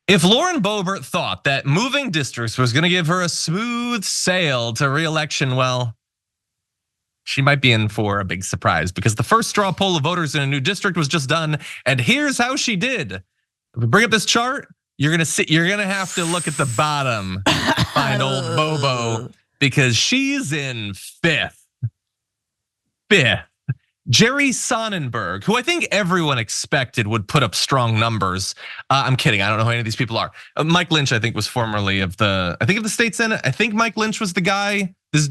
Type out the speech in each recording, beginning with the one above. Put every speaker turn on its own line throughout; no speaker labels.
If Lauren Boebert thought that moving districts was going to give her a smooth sail to re-election, well, she might be in for a big surprise because the first straw poll of voters in a new district was just done, and here's how she did. If we bring up this chart, you're gonna have to look at the bottom to find old Bobo because she's in fifth. Jerry Sonnenberg, who I think everyone expected would put up strong numbers. I'm kidding, I don't know who any of these people are. Mike Lynch, I think, was formerly of the state senate. I think Mike Lynch was the guy. This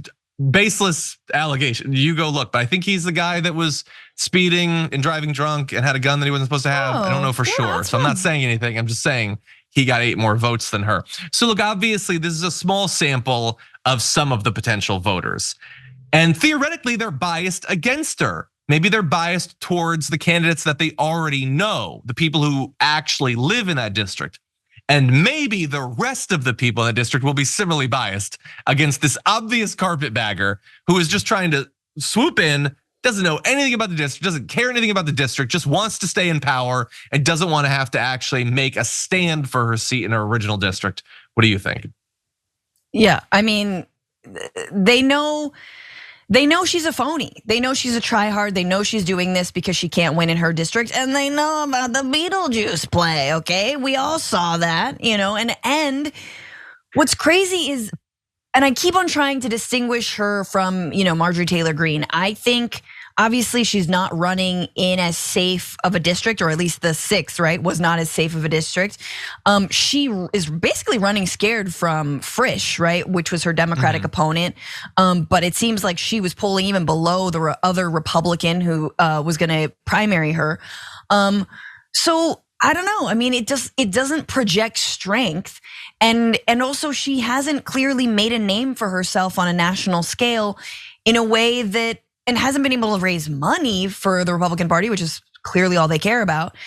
baseless allegation. You go look, but I think he's the guy that was speeding and driving drunk and had a gun that he wasn't supposed to have. I don't know for sure, so I'm not saying anything. I'm just saying he got 8 more votes than her. So look, obviously this is a small sample of some of the potential voters. And theoretically, they're biased against her. Maybe they're biased towards the candidates that they already know, the people who actually live in that district. And maybe the rest of the people in the district will be similarly biased against this obvious carpetbagger who is just trying to swoop in, doesn't know anything about the district, doesn't care anything about the district, just wants to stay in power and doesn't want to have to actually make a stand for her seat in her original district. What do you think?
Yeah, I mean, they know she's a phony. They know she's a tryhard. They know she's doing this because she can't win in her district, and they know about the Beetlejuice play. Okay, we all saw that, And what's crazy is, and I keep on trying to distinguish her from, Marjorie Taylor Greene. I think obviously she's not running in as safe of a district, or at least the 6th, right, was not as safe of a district. She is basically running scared from Frisch, right, which was her Democratic opponent. But it seems like she was polling even below the other Republican who was gonna primary her. So I don't know. I mean, it doesn't project strength, and also she hasn't clearly made a name for herself on a national scale in a way that, and hasn't been able to raise money for the Republican Party, which is clearly all they care about.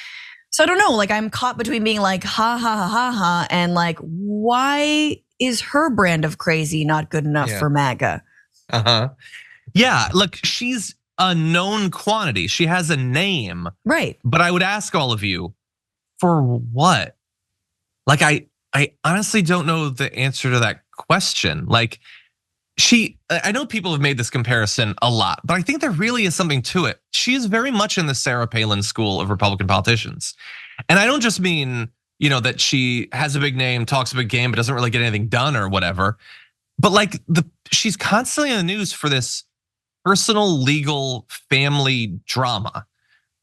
So I don't know, like I'm caught between being like, ha, ha, ha, ha, ha, and like, why is her brand of crazy not good enough for MAGA?
Yeah, look, she's a known quantity. She has a name.
Right.
But I would ask all of you, for what? Like, I honestly don't know the answer to that question. Like, I know people have made this comparison a lot, but I think there really is something to it. She is very much in the Sarah Palin school of Republican politicians. And I don't just mean, that she has a big name, talks a big game, but doesn't really get anything done or whatever. But like she's constantly in the news for this personal, legal, family drama.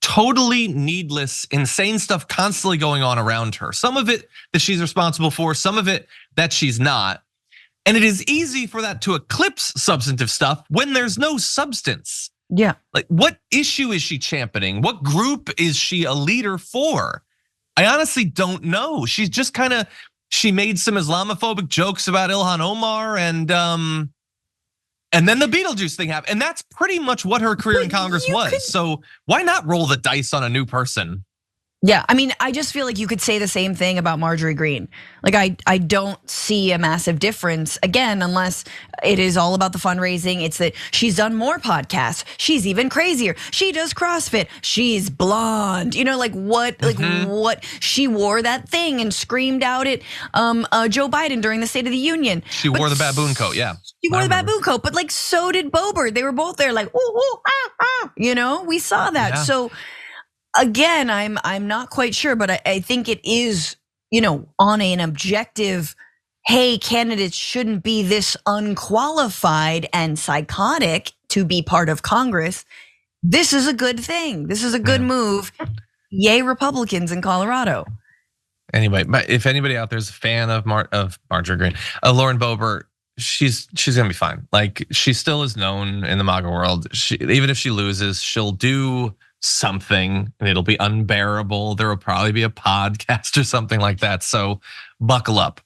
Totally needless, insane stuff constantly going on around her. Some of it that she's responsible for, some of it that she's not. And it is easy for that to eclipse substantive stuff when there's no substance.
Yeah.
Like, what issue is she championing? What group is she a leader for? I honestly don't know. She's just she made some Islamophobic jokes about Ilhan Omar, and then the Beetlejuice thing happened. And that's pretty much what her career in Congress was. So why not roll the dice on a new person?
Yeah, I mean, I just feel like you could say the same thing about Marjorie Greene. Like, I don't see a massive difference, again, unless it is all about the fundraising. It's that she's done more podcasts. She's even crazier. She does CrossFit. She's blonde. Like what? Like what? She wore that thing and screamed out at Joe Biden during the State of the Union.
She wore the baboon coat, yeah.
She wore the baboon coat, but like so did Boebert. They were both there, like, ooh, ooh, ah, ah. We saw that.
Yeah.
So again, I'm not quite sure, but I think it is, on an objective, hey, candidates shouldn't be this unqualified and psychotic to be part of Congress. This is a good thing. This is a good move. Yay, Republicans in Colorado.
Anyway, but if anybody out there is a fan of Marjorie Greene, Lauren Boebert, she's gonna be fine. Like, she still is known in the MAGA world. Even if she loses, she'll do something and it'll be unbearable. There will probably be a podcast or something like that. So buckle up.